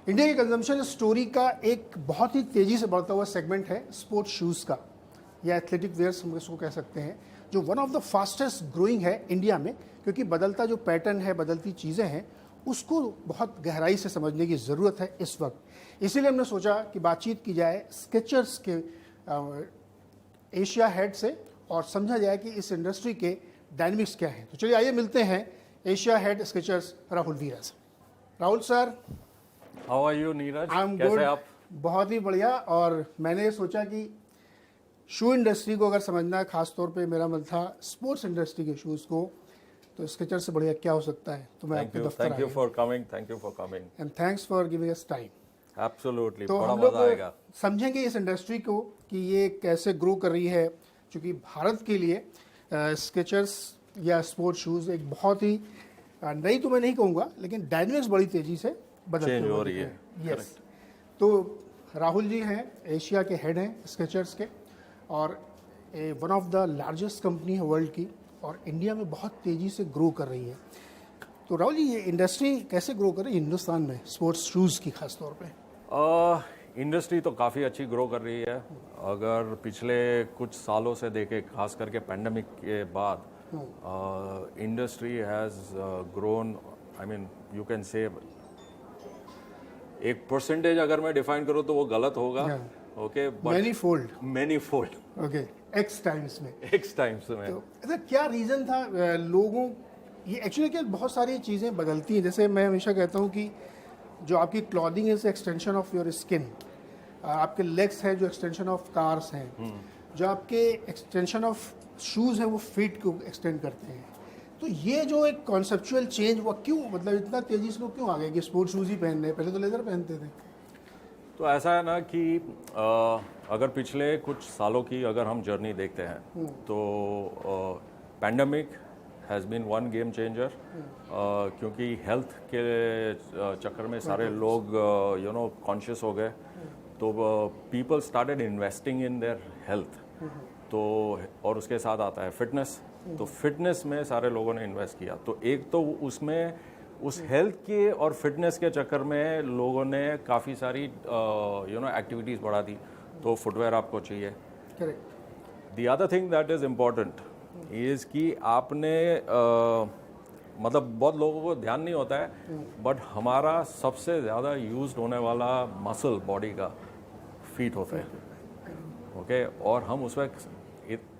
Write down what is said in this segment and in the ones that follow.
India की consumption story का एक बहुत ही तेज़ी से बढ़ता हुआ सेगमेंट है स्पोर्ट्स शूज़ का, या एथलेटिक वेयर्स हम इसको कह सकते हैं, जो one of the fastest growing है इंडिया में, क्योंकि बदलता जो पैटर्न है, बदलती चीज़ें हैं, उसको बहुत गहराई से समझने की ज़रूरत है इस वक्त। इसीलिए हमने सोचा कि बातचीत की जाए स्केचर्स के एशिया हेड से और समझा जाए कि इस इंडस्ट्री के डायनामिक्स क्या हैं। तो चलिए आइए मिलते हैं Asia head Skechers Rahul Veera से। Rahul sir, how are you Neeraj? I am कैसे गुड, आप? बहुत ही बढ़िया। और मैंने सोचा कि शू इंडस्ट्री को अगर समझना है, खासतौर पे मेरा मन था स्पोर्ट्स इंडस्ट्री के शूज़ को, तो स्केचर से बढ़िया क्या हो सकता है। तो मैं आपके दफ्तर thank you for coming and thanks for giving us time. Absolutely, तो बड़ा हम लोग मजा आएगा। समझेंगे इस इंडस्ट्री को कि ये कैसे ग्रो कर रही है, क्योंकि भारत के लिए स्केचर्स या स्पोर्ट्स शूज़ एक बहुत ही नई तो मैं नहीं कहूँगा, लेकिन डायनेमिक्स बड़ी तेज़ी से बदलते चेंज हो हुए रही दिख है। रहे हैं। यस, तो राहुल जी हैं, एशिया के हेड हैं स्केचर्स के, और one of the largest company है वर्ल्ड की, और इंडिया में बहुत तेज़ी से ग्रो कर रही है। तो राहुल जी, ये इंडस्ट्री कैसे ग्रो कर रही है हिंदुस्तान में स्पोर्ट्स शूज़ की खास तौर पे? इंडस्ट्री तो काफ़ी अच्छी ग्रो कर रही है। अगर पिछले कुछ सालों से देखें, खास करके पैंडमिक के बाद, industry has grown, I mean you can say, एक परसेंटेज अगर मैं डिफाइन करूँ तो वो गलत होगा, okay, many fold, okay, x times में। तो ऐसा क्या रीज़न था लोगों, ये एक्चुअली क्या बहुत सारी चीज़ें बदलती हैं। जैसे मैं हमेशा कहता हूँ कि जो आपकी clothing is extension of your skin, आपके लेग्स हैं जो एक्सटेंशन ऑफ कार्स हैं, जो आपके एक्सटेंशन ऑफ शूज़ हैं वो फीट को एक्सटेंड करते हैं। तो ये जो एक कॉन्सेप्चुअल चेंज हुआ, क्यों, मतलब इतना तेज़ी से लोग क्यों आ गए कि स्पोर्ट्स शूज़ ही पहनने? पहले तो लेदर पहनते थे। तो ऐसा है ना कि अगर पिछले कुछ सालों की अगर हम जर्नी देखते हैं तो pandemic has been one game changer, क्योंकि हेल्थ के चक्कर में सारे लोग कॉन्शियस हो गए, तो people started investing in their health. तो और उसके साथ आता है फिटनेस, तो फिटनेस में सारे लोगों ने इन्वेस्ट किया। तो एक तो उसमें उस हेल्थ के और फिटनेस के चक्कर में लोगों ने काफ़ी सारी एक्टिविटीज़ बढ़ा दी, तो फुटवेयर आपको चाहिए। Correct. The other thing that is important is कि आपने मतलब बहुत लोगों को ध्यान नहीं होता है, बट हमारा सबसे ज़्यादा यूज्ड होने वाला मसल बॉडी का फीट होता है, ओके, और हम उस वक्त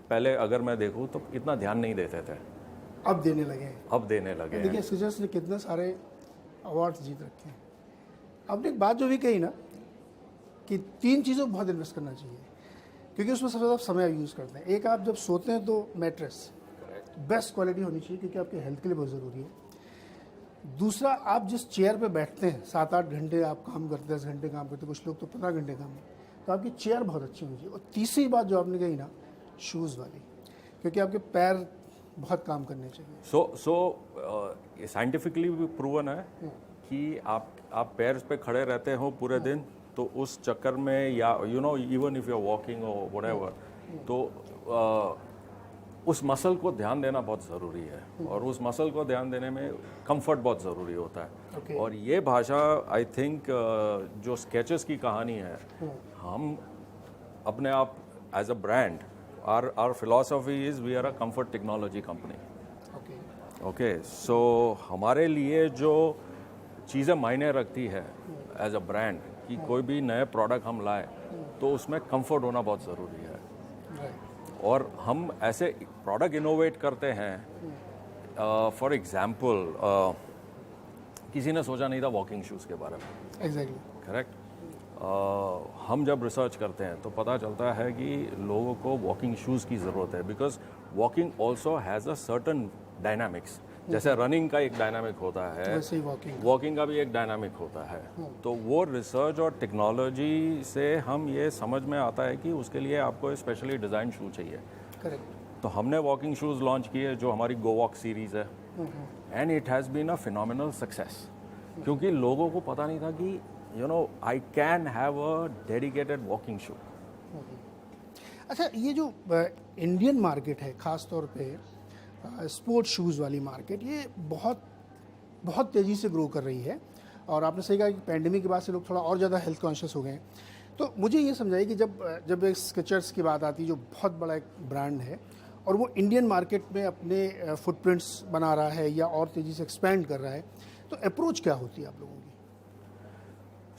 पहले अगर मैं देखूँ तो इतना ध्यान नहीं देते थे, अब देने लगे हैं। देखिए स्केचर्स ने कितने सारे अवार्ड्स जीत रखे हैं। आपने एक बात जो भी कही ना कि 3 चीज़ों को बहुत इन्वेस्ट करना चाहिए, क्योंकि उसमें सबसे ज़्यादा समय यूज़ करते हैं। एक, आप जब सोते हैं तो मैट्रेस बेस्ट क्वालिटी होनी चाहिए, क्योंकि आपके हेल्थ के लिए बहुत ज़रूरी है। दूसरा, आप जिस चेयर पे बैठते हैं, 7-8 घंटे आप काम करते हैं, 10 घंटे काम करते हैं, कुछ लोग तो 15 घंटे काम करते हैं, तो आपकी चेयर बहुत अच्छी होनी चाहिए। और तीसरी बात जो आपने कही ना, शूज़ वाली, क्योंकि आपके पैर बहुत काम करने चाहिए। सो साइंटिफिकली भी प्रूवन है कि आप पैर पे खड़े रहते हो पूरे दिन, तो उस चक्कर में, या even if you are walking और व्हाटएवर, तो उस मसल को ध्यान देना बहुत ज़रूरी है, और उस मसल को ध्यान देने में कंफर्ट बहुत ज़रूरी होता है। Okay. और ये भाषा आई थिंक जो स्केचेस की कहानी है, हम अपने आप as a brand, our philosophy is we are a comfort technology company. Okay, so हमारे लिए जो चीज़ें मायने रखती है एज अ ब्रांड, कि कोई भी नए प्रोडक्ट हम लाए तो उसमें कंफर्ट होना बहुत ज़रूरी है। और हम ऐसे प्रोडक्ट इनोवेट करते हैं, फॉर एग्जांपल किसी ने सोचा नहीं था वॉकिंग शूज़ के बारे में। Exactly, correct. हम जब रिसर्च करते हैं तो पता चलता है कि लोगों को वॉकिंग शूज़ की ज़रूरत है, because walking also has a certain dynamics. जैसे रनिंग का एक डायनामिक होता है, वैसे ही वॉकिंग का भी एक डायनामिक होता है। तो वो रिसर्च और टेक्नोलॉजी से हम ये समझ में आता है कि उसके लिए आपको स्पेशली डिज़ाइन शू चाहिए। करेक्ट। तो हमने वॉकिंग शूज़ लॉन्च किए जो हमारी गो वॉक सीरीज़ है, and it has been a phenomenal success, क्योंकि लोगों को पता नहीं था कि I can have a dedicated walking shoe. अच्छा, ये जो इंडियन मार्केट है, ख़ास तौर पे स्पोर्ट्स शूज़ वाली मार्केट, ये बहुत बहुत तेज़ी से ग्रो कर रही है। और आपने सही कहा कि पैंडेमिक के बाद से लोग थोड़ा और ज़्यादा हेल्थ कॉन्शियस हो गए हैं। तो मुझे ये समझाइए कि जब एक स्केचर्स की बात आती है जो बहुत बड़ा एक ब्रांड है और वो इंडियन मार्केट में अपने फुटप्रिंट्स बना रहा है या और तेज़ी से एक्सपैंड कर रहा है, तो अप्रोच क्या होती है आप लोगों की?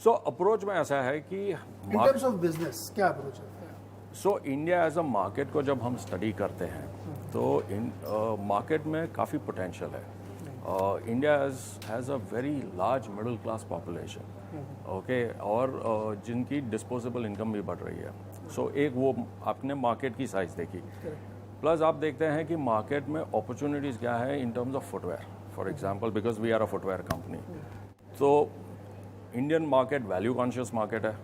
सो अप्रोच में ऐसा है कि इन टर्म्स ऑफ बिजनेस क्या अप्रोच है? So India as a market को जब हम स्टडी करते हैं तो मार्केट में काफ़ी पोटेंशियल है। India has a very large middle class population, okay, और जिनकी डिस्पोजेबल इनकम भी बढ़ रही है। सो एक वो आपने मार्केट की साइज देखी, प्लस आप देखते हैं कि मार्केट में अपॉर्चुनिटीज़ क्या है in terms of footwear, for example, because we are a footwear company. तो Indian market value conscious market है,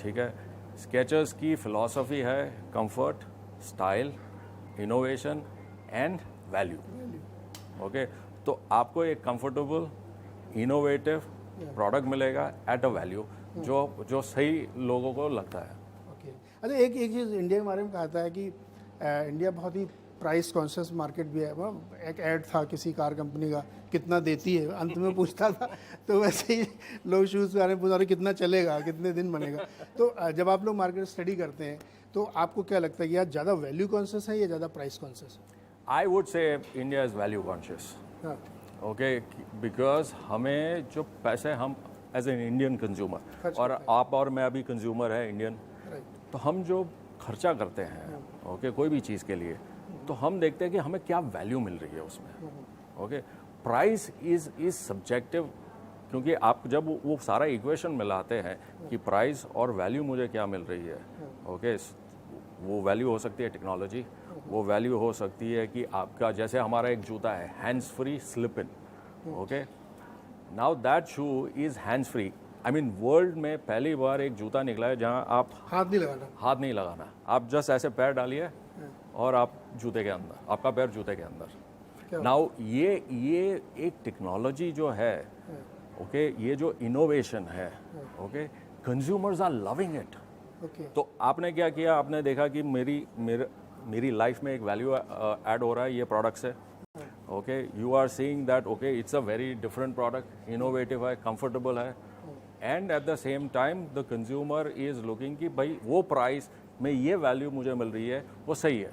ठीक है। स्केचर्स की फिलॉसफी है comfort, style, innovation and value, okay. तो आपको एक कंफर्टेबल इनोवेटिव प्रोडक्ट मिलेगा एट अ वैल्यू जो सही लोगों को लगता है। ओके, अच्छा, एक चीज़ इंडिया के बारे में कहता है कि इंडिया बहुत ही प्राइस कॉन्शियस मार्केट भी है। एक ऐड था किसी कार कंपनी का, कितना देती है, अंत में पूछता था। तो वैसे ही लोग शूज़ के बारे में पूछ रहे कितना चलेगा, कितने दिन बनेगा। तो जब आप लोग मार्केट स्टडी करते हैं तो आपको क्या लगता है कि यार ज़्यादा वैल्यू कॉन्शियस है या ज़्यादा प्राइस कॉन्शियस है? I would say India is value conscious, okay, because हमें जो पैसे हम एज एन इंडियन कंज्यूमर, और आप और मैं अभी कंज्यूमर है इंडियन, तो हम जो खर्चा करते हैं, ओके, कोई भी चीज़ के लिए, तो हम देखते हैं कि हमें क्या वैल्यू मिल रही है उसमें, ओके। प्राइस इज़ सब्जेक्टिव, क्योंकि आप जब वो सारा इक्वेशन मिलाते हैं कि प्राइस और वैल्यू मुझे क्या मिल रही है, ओके, वो वैल्यू हो सकती है टेक्नोलॉजी, वो वैल्यू हो सकती है कि आपका, जैसे हमारा एक जूता है hands free slip in, okay, now that shoe is hands free. I mean world में पहली बार एक जूता निकला है जहाँ आप हाथ नहीं लगाना, आप जस्ट ऐसे पैर डालिए और आप जूते के अंदर, आपका पैर जूते के अंदर। नाउ ये एक टेक्नोलॉजी जो है, ओके, ये जो इनोवेशन है, okay, consumers are loving it. तो आपने क्या किया, आपने देखा कि मेरी लाइफ में एक वैल्यू ऐड हो रहा है ये प्रोडक्ट से, okay, you are seeing that, okay, it's a very different product, innovative है, कंफर्टेबल है, and at the same time the consumer is looking कि भाई वो प्राइस में ये वैल्यू मुझे मिल रही है, वो सही है।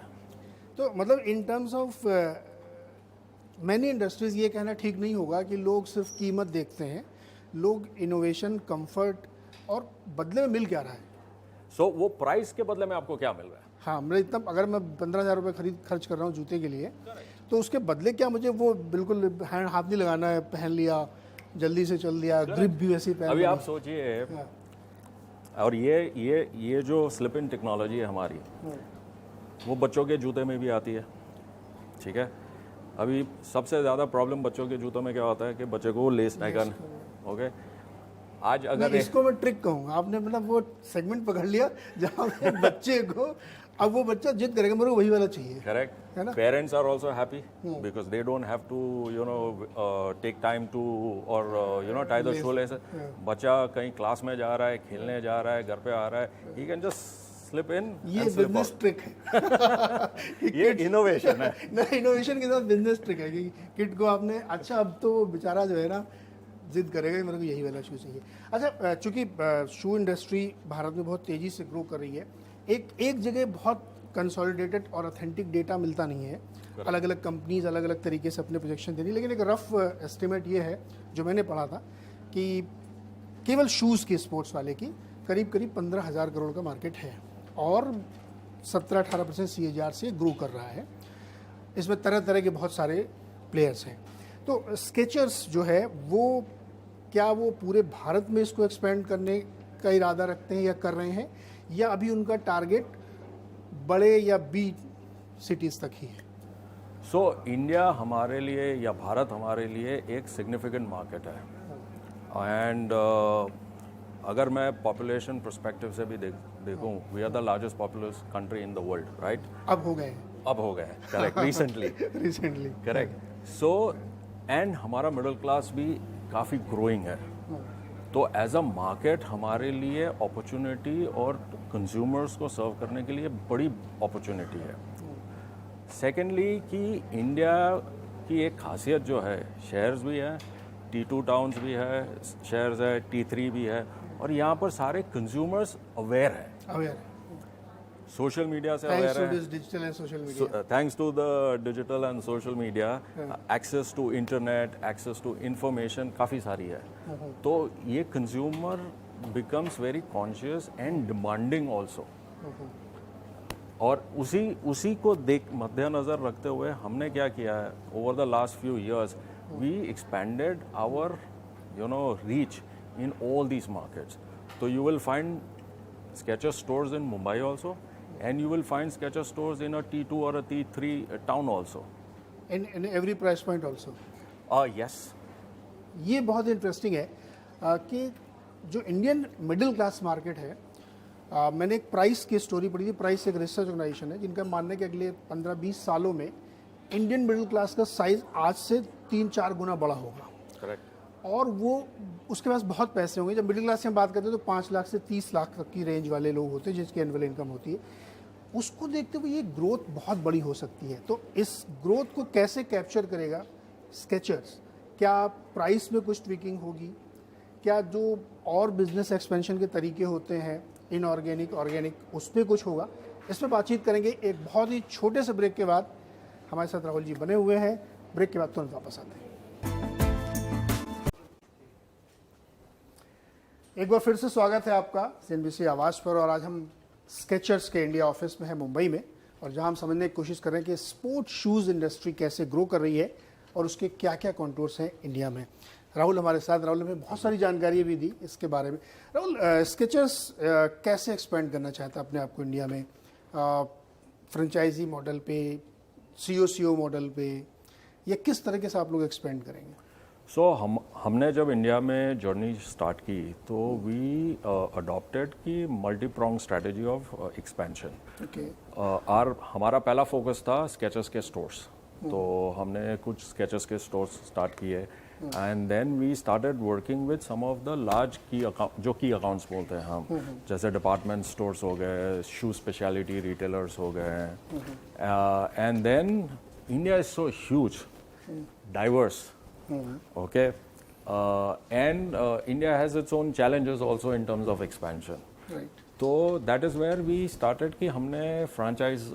तो मतलब इन टर्म्स ऑफ मैनी इंडस्ट्रीज ये कहना ठीक नहीं होगा कि लोग सिर्फ कीमत देखते हैं, लोग इनोवेशन, कंफर्ट और बदले में मिल क्या रहा है। सो वो प्राइस के बदले में आपको क्या मिल रहा है? हाँ, मैं इतना, अगर मैं 15,000 रुपये खर्च कर रहा हूँ जूते के लिए, तो उसके बदले क्या मुझे वो बिल्कुल हाथ नहीं लगाना है, पहन लिया, जल्दी से चल दिया, ग्रिप भी वैसे पहन। अभी आप सोचिए, और ये जो स्लिप इन टेक्नोलॉजी है हमारी, वो बच्चों के जूते में भी आती है, ठीक है। अभी सबसे ज़्यादा प्रॉब्लम बच्चों के जूतों में क्या होता है कि बच्चे को लेस नहीं करना, ओके। आज अगर इसको मैं ट्रिक कहूँगा, आपने मतलब वो सेगमेंट पकड़ लिया जहाँ पे बच्चे को, अब वो बच्चा जिद करेगा मेरे को वही वाला चाहिए, करेक्ट है ना। Parents are also happy because they don't have to take time to और टाई द शू लेस। बच्चा कहीं क्लास में जा रहा है, खेलने जा रहा है, घर पे आ रहा है, he can just slip in. ये बिजनेस ट्रिक है। ये इनोवेशन है ना, इनोवेशन के साथ बिजनेस ट्रिक है कि किड को आपने, अच्छा अब तो वो बेचारा जो है ना जिद करेगा कि मेरे को यही वाला शू चाहिए। अच्छा, चूंकि शू इंडस्ट्री भारत में बहुत तेज़ी से ग्रो कर रही है, एक जगह बहुत कंसोलिडेटेड और ऑथेंटिक डेटा मिलता नहीं है, अलग अलग कंपनीज अलग अलग तरीके से अपने प्रोजेक्शन दे रही है, लेकिन एक रफ एस्टिमेट ये है जो मैंने पढ़ा था कि केवल शूज़ के स्पोर्ट्स वाले की करीब 15,000 करोड़ का मार्केट है और 17-18% CAGR से ग्रो कर रहा है। इसमें तरह तरह के बहुत सारे प्लेयर्स हैं। तो स्केचर्स जो है वो, क्या वो पूरे भारत में इसको एक्सपेंड करने का इरादा रखते हैं या कर रहे हैं, या अभी उनका टारगेट बड़े या बी सिटीज़ तक ही है? सो इंडिया हमारे लिए या भारत हमारे लिए एक सिग्निफिकेंट मार्केट है, एंड अगर मैं पॉपुलेशन पर्सपेक्टिव से भी देखूं, we are the largest populous country in the world, right? अब हो गए correct, recently correct. So and हमारा मिडिल क्लास भी काफ़ी ग्रोइंग है, तो एज अ मार्केट हमारे लिए अपॉर्चुनिटी और कंज्यूमर्स को सर्व करने के लिए बड़ी अपॉर्चुनिटी है। सेकेंडली कि इंडिया की एक खासियत जो है, शहर्स भी हैं T2 टाउन्स भी है, शहर्स है, T3 भी है, और यहाँ पर सारे कंज्यूमर्स अवेयर हैं, अवेयर सोशल मीडिया से थैंक्स अवेयर टू हैं, this digital and social media thanks to the digital and social media, access to internet, access to information काफ़ी सारी है. तो ये consumer becomes very conscious and demanding also. और उसी को मद्देनजर रखते हुए हमने क्या किया है, over the last few years we expanded our reach in all these markets. तो you will find Skechers stores in Mumbai also, and you will find Skechers stores in a T2 or a T3 town also. in every price point also. Yes. ये बहुत interesting है कि जो Indian middle class market है, मैंने एक price की story पढ़ी थी. प्राइस एक रिसर्च ऑर्गेनाइजेशन है जिनका मानना है कि अगले 15-20 सालों में इंडियन मिडिल क्लास का साइज आज से 3-4 गुना बड़ा होगा. करेक्ट. और वो उसके पास बहुत पैसे होंगे. जब मिडिल क्लास की हम बात करते हैं तो 5 लाख से 30 लाख तक की रेंज वाले लोग होते हैं जिसकी एनुअल इनकम होती है. उसको देखते हुए ये ग्रोथ बहुत बड़ी हो सकती है. तो इस ग्रोथ को कैसे कैप्चर करेगा स्केचर्स? क्या प्राइस में कुछ ट्विकिंग होगी? क्या जो और बिजनेस एक्सपेंशन के तरीके होते हैं, इनऑर्गेनिक, ऑर्गेनिक, उस पर कुछ होगा? इस पर बातचीत करेंगे एक बहुत ही छोटे से ब्रेक के बाद. हमारे साथ राहुल जी बने हुए हैं. ब्रेक के बाद तुरंत वापस आते हैं. एक बार फिर से स्वागत है आपका CNBC आवाज़ पर. और आज हम स्केचर्स के इंडिया ऑफिस में है मुंबई में, और जहां हम समझने की कोशिश कर रहे हैं कि स्पोर्ट शूज़ इंडस्ट्री कैसे ग्रो कर रही है और उसके क्या क्या कॉन्टूर्स हैं इंडिया में. राहुल हमारे साथ. राहुल ने बहुत सारी जानकारी भी दी इसके बारे में. राहुल, स्केचर्स कैसे एक्सपेंड करना चाहता है अपने आप को इंडिया में? फ्रेंचाइजी मॉडल पे, COCO मॉडल पे, या किस तरीके से आप लोग एक्सपेंड करेंगे? हमने जब इंडिया में जर्नी स्टार्ट की तो वी अडॉप्टेड की multi prong strategy of expansion. हमारा पहला फोकस था स्केचर्स के स्टोर्स. तो हमने कुछ स्केचर्स के स्टोर्स स्टार्ट किए, and then we started working with some of the large key account, जो की अकाउंट्स बोलते हैं हम, जैसे डिपार्टमेंट स्टोर्स हो गए, शू स्पेशलिटी रिटेलर्स हो गए. And then India is so huge, diverse. Okay, and India has its own challenges also in terms of expansion. Right. So that is where we started कि हमने franchise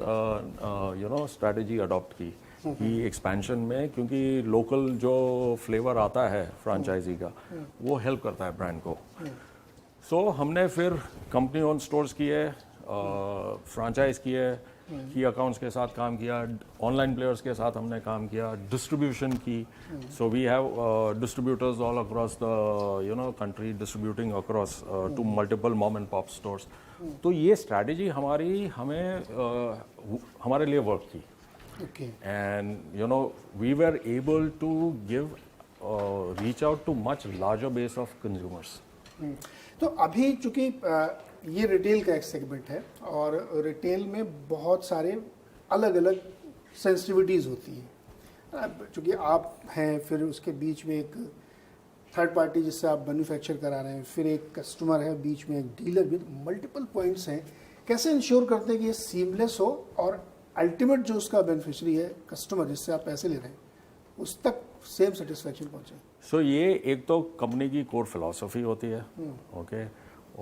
strategy adopt की कि expansion में, क्योंकि local जो flavor आता है franchisee का वो help करता है brand को. So हमने फिर company owned stores किए, franchise किए, की अकाउंट्स के साथ काम किया, ऑनलाइन प्लेयर्स के साथ हमने काम किया, डिस्ट्रीब्यूशन की. So we have distributors all across the country, distributing across to multiple mom and pop stores. तो ये स्ट्रैटेजी हमारे लिए वर्क की. And we were able to give reach out to much larger base of consumers. तो अभी चूंकि ये retail का एक सेगमेंट है और रिटेल में बहुत सारे अलग अलग सेंसिटिविटीज़ होती हैं. चूँकि आप हैं, फिर उसके बीच में एक थर्ड पार्टी जिससे आप मैन्युफैक्चर करा रहे हैं, फिर एक कस्टमर है, बीच में एक डीलर भी. मल्टीपल पॉइंट्स हैं. कैसे इंश्योर करते हैं कि ये सीमलेस हो और अल्टीमेट जो उसका बेनिफिशरी है, कस्टमर जिससे आप पैसे ले रहे हैं, उस तक सेम सेटिस्फैक्शन पहुँचे? सो ये एक तो कंपनी की कोर फिलॉसफी होती है. ओके.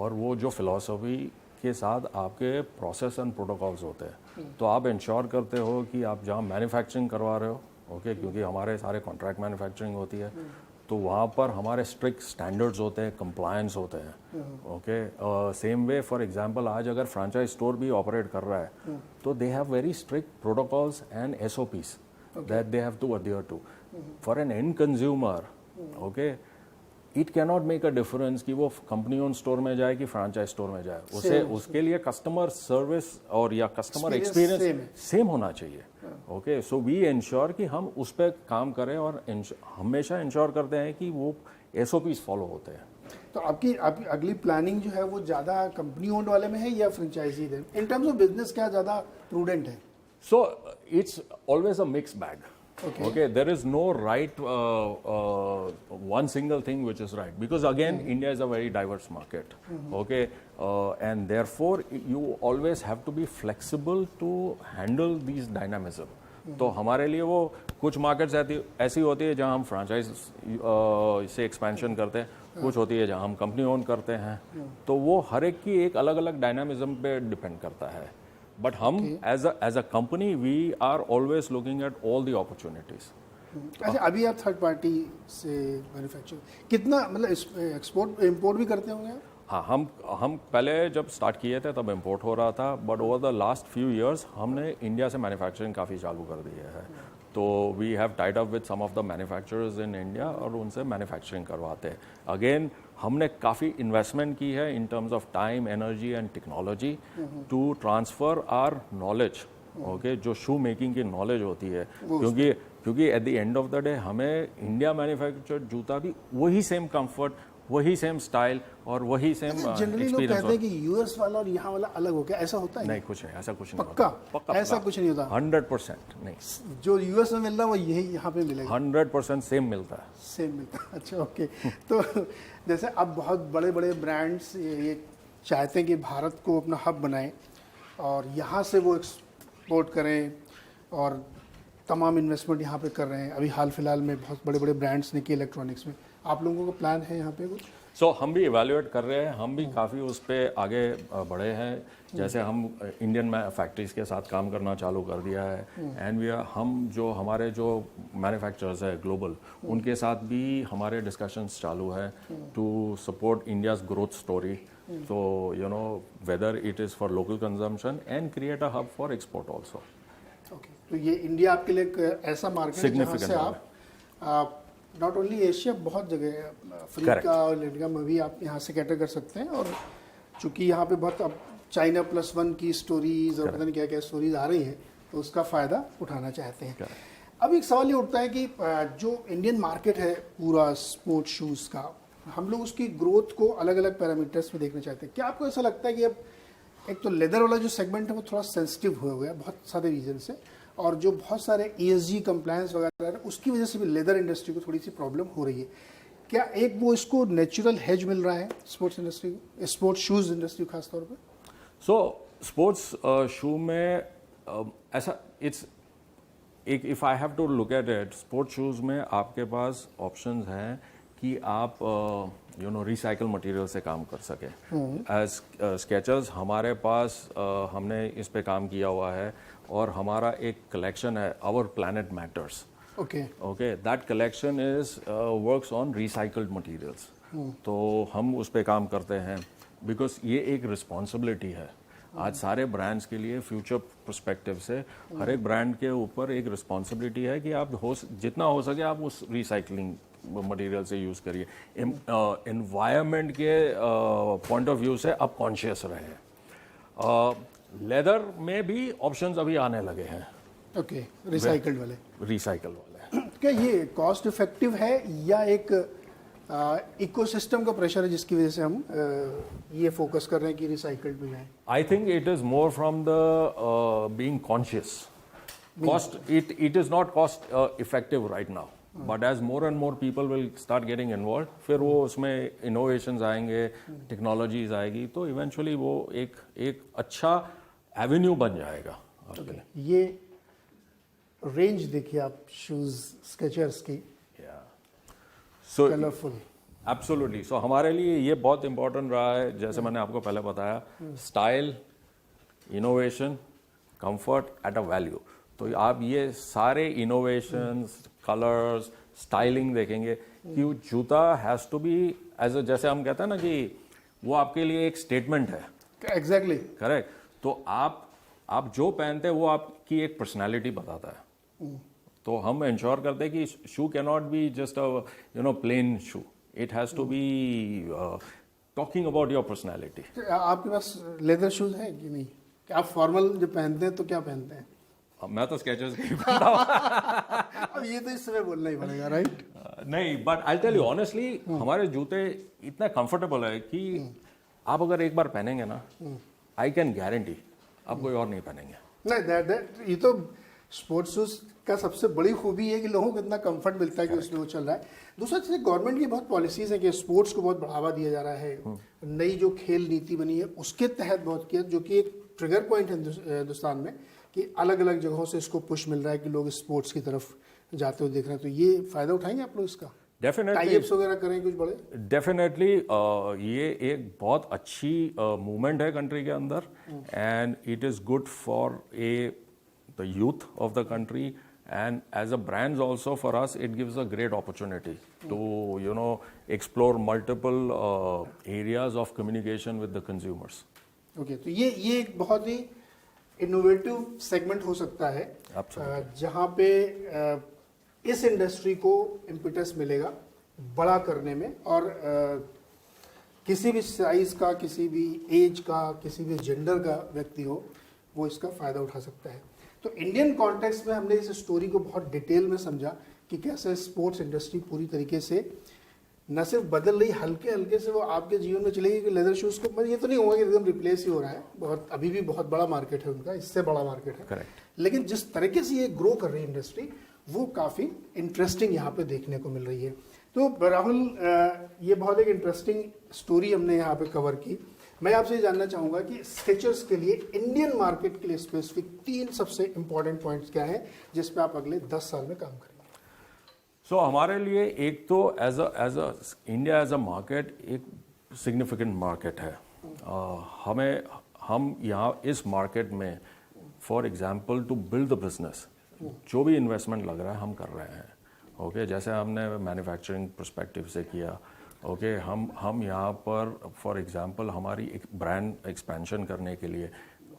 और वो जो फिलॉसफी के साथ आपके प्रोसेस एंड प्रोटोकॉल्स होते हैं, तो आप इंश्योर करते हो कि आप जहाँ मैन्युफैक्चरिंग करवा रहे हो, ओके, क्योंकि हमारे सारे कॉन्ट्रैक्ट मैन्युफैक्चरिंग होती है, तो वहाँ पर हमारे स्ट्रिक्ट स्टैंडर्ड्स होते हैं, कंप्लायंस होते हैं. Okay. Same way for example आज अगर फ्रेंचाइज स्टोर भी ऑपरेट कर रहा है तो they have very strict protocols and SOPs that they have to adhere to. For an end consumer, okay, it cannot make a difference कि वो company own store में जाए कि फ्रेंचाइज स्टोर में जाए. उसे उसके लिए कस्टमर सर्विस और या कस्टमर एक्सपीरियंस सेम होना चाहिए. ओके. सो वी इंश्योर कि हम उस पर काम करें और हमेशा इंश्योर करते हैं कि वो SOPs फॉलो होते हैं. तो आपकी अगली प्लानिंग जो है वो ज़्यादा कंपनी ओन्ड वाले में है या फ्रेंचाइजी है? इन टर्म्स ऑफ बिजनेस क्या ज़्यादा प्रूडेंट है? So it's always a mixed bag. Okay. There is no right one single thing which is right, because again India is a very diverse market. Okay. And therefore you always have to be flexible to handle these dynamism. तो हमारे लिए वो कुछ markets ऐसी होती है जहां हम फ्रेंचाइज से एक्सपेंशन करते हैं, कुछ होती है जहां हम कंपनी ओन करते हैं, तो वो हर एक की एक अलग अलग डायनामिज्म पे डिपेंड करता है। बट हम as a company we are always looking at all the opportunities. अच्छा, अभी आप थर्ड पार्टी से मैन्युफैक्चर कितना, मतलब एक्सपोर्ट इंपोर्ट भी करते होंगे आप? हाँ, हम पहले जब स्टार्ट किए थे तब इम्पोर्ट हो रहा था, but over the last few years हमने इंडिया से मैन्युफैक्चरिंग काफ़ी चालू कर दी है। तो we have tied up with some of the manufacturers in India और उनसे मैन्युफैक्चरिंग करवाते हैं। अगेन हमने काफ़ी इन्वेस्टमेंट की है in terms of time, energy and technology to transfer or knowledge, okay, जो शू मेकिंग की नॉलेज होती है, क्योंकि at the end of the day हमें इंडिया मैन्युफैक्चर्ड जूता भी वही सेम कंफर्ट, वही सेम स्टाइल और वही सेम जनरली लोग कहते हैं कि यूएस वाला और यहाँ वाला अलग हो गया, ऐसा होता है? नहीं, कुछ नहीं, ऐसा कुछ नहीं पक्का? पक्का ऐसा कुछ नहीं होता? 100% नहीं। जो यूएस में मिल रहा है वो यही यहाँ पे मिलेगा? 100% सेम मिलता है। सेम मिलता है, अच्छा, ओके। तो जैसे अब बहुत बड़े बड़े ब्रांड्स ये चाहते हैं कि भारत को अपना हब बनाएं और यहाँ से वो एक्सपोर्ट करें और तमाम इन्वेस्टमेंट यहाँ पे कर रहे हैं। अभी हाल फिलहाल में बहुत बड़े बड़े ब्रांड्स ने किए इलेक्ट्रॉनिक्स में। आप लोगों का प्लान है यहाँ पे कुछ? हम भी इवेल्युएट कर रहे हैं, हम भी काफ़ी उस पर आगे बढ़े हैं। जैसे हम इंडियन फैक्ट्रीज के साथ काम करना चालू कर दिया है, एंड हम जो हमारे जो मैन्युफैक्चरर्स है ग्लोबल, उनके साथ भी हमारे डिस्कशंस चालू है to support India's growth story. So, you know, whether it is for local consumption and create a hub for export also. Okay. तो ये इंडिया आपके लिए एक ऐसा मार्केट है जहाँ से आप नॉट ओनली एशिया, बहुत जगह अफ्रीका और लैटिन में भी आप यहाँ से कैटर कर सकते हैं। और चूंकि यहाँ पे बहुत अब चाइना +1 की स्टोरीज और पता नहीं क्या क्या स्टोरीज आ रही हैं, तो उसका फ़ायदा उठाना चाहते हैं। अब एक सवाल ये उठता है कि जो इंडियन मार्केट है पूरा स्पोर्ट्स शूज़ का, हम लोग उसकी ग्रोथ को अलग अलग पैरामीटर्स में देखना चाहते हैं। क्या आपको ऐसा लगता है कि अब एक तो लेदर वाला जो सेगमेंट है वो थोड़ा सेंसिटिव हो गया बहुत सारे रीजन से, और जो बहुत सारे ESG कंप्लायंस वगैरह उसकी वजह से भी लेदर इंडस्ट्री को थोड़ी सी प्रॉब्लम हो रही है। क्या एक वो इसको नेचुरल हेज मिल रहा है स्पोर्ट्स इंडस्ट्री को, स्पोर्ट्स शूज़ इंडस्ट्री खास तौर पर? स्पोर्ट्स शू में ऐसा इट्स एक, if I have to look at it, sports shoes में आपके पास ऑप्शंस हैं कि आप रिसाइकल मटेरियल से काम कर सके। एज स्केचर्स हमारे पास हमने इस पे काम किया हुआ है और हमारा एक कलेक्शन है, our planet matters. Okay, that collection is works on recycled materials. तो हम उस पे काम करते हैं बिकॉज ये एक रिस्पॉन्सिबिलिटी है आज सारे ब्रांड्स के लिए। फ्यूचर पर्सपेक्टिव से हर एक ब्रांड के ऊपर एक रिस्पॉन्सिबिलिटी है कि आप जितना हो सके आप उस रिसाइकलिंग मटेरियल से यूज़ करिए। एनवायरनमेंट के पॉइंट ऑफ व्यू से आप कॉन्शियस रहें। लेदर में भी ऑप्शंस अभी आने लगे हैं। ओके, रिसाइकल्ड वाले। क्या ये कॉस्ट इफेक्टिव है या एक इकोसिस्टम का प्रेशर है जिसकी वजह से हम ये फोकस कर रहे हैं कि रिसाइकल्ड भी जाए? I think it is more from the being conscious. Cost it is not cost effective right now, but as more and more people will start getting involve, फिर वो उसमें इनोवेशंस आएंगे, टेक्नोलॉजीज आएगी, तो इवेंचुअली वो एक अच्छा एवेन्यू बन जाएगा आपके लिए। ये रेंज देखिए आप शूज स्केचर्स की, सो कलरफुल। एब्सोल्युटली। सो हमारे लिए ये बहुत इंपॉर्टेंट रहा है, जैसे मैंने आपको पहले बताया, style, innovation, comfort at a value. तो आप ये सारे इनोवेशंस, कलर्स, स्टाइलिंग देखेंगे कि जूता हैज़ टू बी एज जैसे हम कहते हैं ना कि वो आपके लिए एक स्टेटमेंट है। Exactly, correct. तो आप जो पहनते हैं वो आपकी एक पर्सनालिटी बताता है। तो हम इंश्योर करते हैं कि shoe can not be just a plain shoe, it has to be talking about your personality. आपके पास लेदर शूज है कि नहीं? आप फॉर्मल जो पहनते हैं तो क्या पहनते हैं? मैं तो स्केचर्स ही पहनता हूँ। अब ये तो इस समय बोलना ही पड़ेगा, राइट? नहीं, but I tell you honestly, हमारे जूते इतना कंफर्टेबल है कि आप अगर एक बार पहनेंगे ना, आई कैन गारंटी आप कोई और नहीं पहनेंगे। नहीं, ये तो स्पोर्ट्स शूज का सबसे बड़ी खूबी है कि लोगों को इतना कंफर्ट मिलता है कि उसमें वो चल रहा है। दूसरा चीज़, गवर्नमेंट की बहुत पॉलिसीज है कि स्पोर्ट्स को बहुत बढ़ावा दिया जा रहा है। नई जो खेल नीति बनी है उसके तहत बहुत किया, जो कि एक ट्रिगर पॉइंट है हिंदुस्तान में कि अलग अलग जगहों से इसको पुश मिल रहा है कि लोग स्पोर्ट्स की तरफ जाते हुए देख रहे हैं, तो ये फ़ायदा उठाएंगे आप लोग इसका? डेफिनेटली टाइप्स वगैरह करें कुछ बड़े? डेफिनेटली ये एक बहुत अच्छी मूवमेंट है कंट्री के अंदर, and it is good for the youth of the country, and as a brands also for us it gives a great opportunity to explore multiple areas of communication with the consumers. Okay, तो ये एक बहुत ही innovative segment हो सकता है जहाँ पे इस इंडस्ट्री को इम्पिटस मिलेगा बड़ा करने में, और किसी भी साइज का, किसी भी एज का, किसी भी जेंडर का व्यक्ति हो वो इसका फ़ायदा उठा सकता है। तो इंडियन कॉन्टेक्स्ट में हमने इस स्टोरी को बहुत डिटेल में समझा कि कैसे स्पोर्ट्स इंडस्ट्री पूरी तरीके से न सिर्फ बदल रही, हल्के हल्के से वो आपके जीवन में चलेगी कि लेदर शूज़ को, मतलब ये तो नहीं होगा कि एकदम रिप्लेस ही हो रहा है, बहुत अभी भी बहुत बड़ा मार्केट है उनका, इससे बड़ा मार्केट है। करेक्ट। लेकिन जिस तरीके से ये ग्रो कर रही है इंडस्ट्री वो काफ़ी इंटरेस्टिंग यहाँ पे देखने को मिल रही है। तो राहुल, ये बहुत एक इंटरेस्टिंग स्टोरी हमने यहाँ पे कवर की। मैं आपसे जानना चाहूँगा कि स्केचर्स के लिए, इंडियन मार्केट के लिए स्पेसिफिक 3 सबसे इम्पॉर्टेंट पॉइंट्स क्या हैं जिस पे आप अगले 10 साल में काम करेंगे? सो हमारे लिए एक तो as a India as a market एक सिग्निफिकेंट मार्केट है। हम यहाँ इस मार्केट में for example to build the business जो भी इन्वेस्टमेंट लग रहा है हम कर रहे हैं। ओके, जैसे हमने मैन्युफैक्चरिंग पर्सपेक्टिव से किया। ओके, हम यहाँ पर फॉर एग्जांपल हमारी एक ब्रांड एक्सपेंशन करने के लिए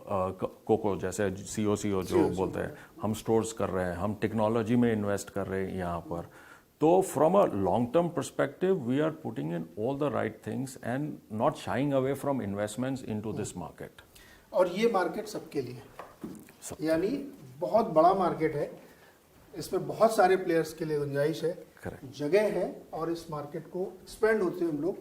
कोको जैसे COCO जो बोलते हैं, हम स्टोर्स कर रहे हैं, हम टेक्नोलॉजी में इन्वेस्ट कर रहे हैं यहाँ पर। तो from a long term perspective we are putting in all the right things and not shying away from investments into this market. और ये मार्केट सबके लिए, यानी बहुत बड़ा मार्केट है, इसमें बहुत सारे प्लेयर्स के लिए गुंजाइश है, जगह है, और इस मार्केट को एक्सपेंड होते हुए हम लोग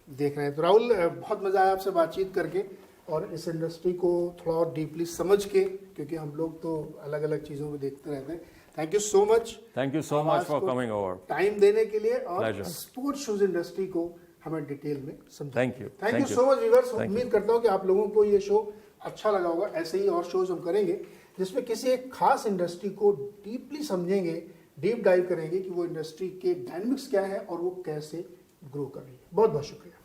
देख रहे हैं। तो राहुल, बहुत मज़ा आया आपसे बातचीत करके और इस इंडस्ट्री को थोड़ा और डीपली समझ के, क्योंकि हम लोग तो अलग अलग चीज़ों में देखते रहते हैं। Thank you so much. Thank you so much for coming over, time देने के लिए, और स्पोर्ट्स शूज इंडस्ट्री को हमें डिटेल में समझा। Thank you so much viewers. उम्मीद करता हूँ कि आप लोगों को ये शो अच्छा लगा होगा। ऐसे ही और शोज हम करेंगे जिसमें किसी एक खास इंडस्ट्री को डीपली समझेंगे, डीप डाइव करेंगे कि वो इंडस्ट्री के डायनामिक्स क्या है और वो कैसे ग्रो कर रही है। बहुत बहुत शुक्रिया।